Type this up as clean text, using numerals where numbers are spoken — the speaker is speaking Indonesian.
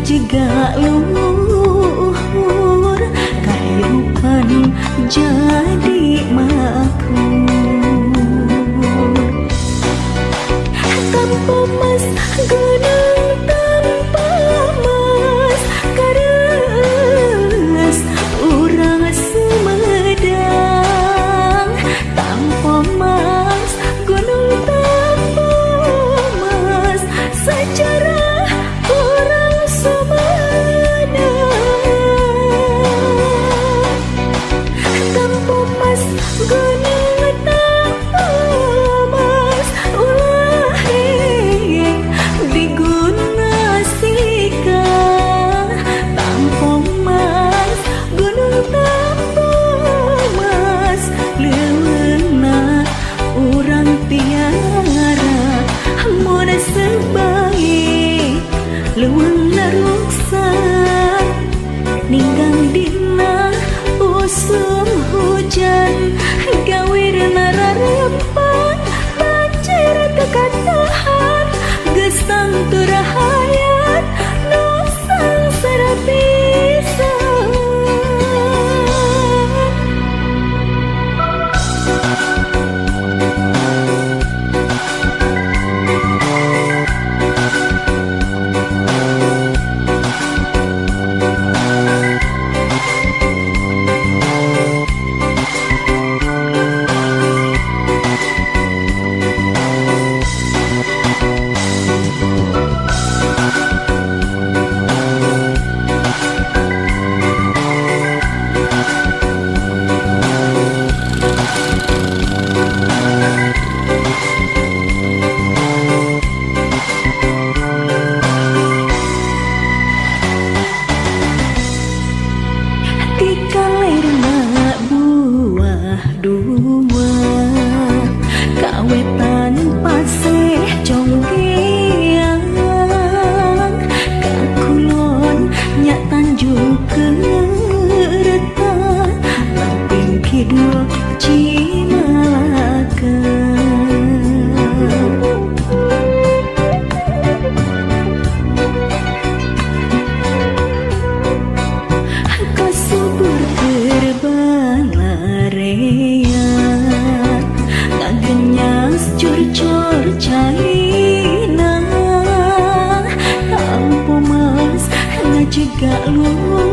ngajega luhur kehidupan jadi makmur tanpa mas gunung tanpa mas kares urang Sumedang tanpa mas gunung tanpa mas sejarah orang Sumedang tanpa mas gunung tanpa mas ulah diguna sika tanpa mas gunung tanpa mas leuna urang tiara mun sebaik leuna ruksa ninggang dina usum hujan gawirna rarapan banjir teka tahan gesang turahayat nu sangsara pisan. Kawetan paseh conggeang kakulon nya Tanjung Keretan lamping kidul Cimalaka kasubur terbalarean ngagenyas cur-cur caina ampu mas ngajega lu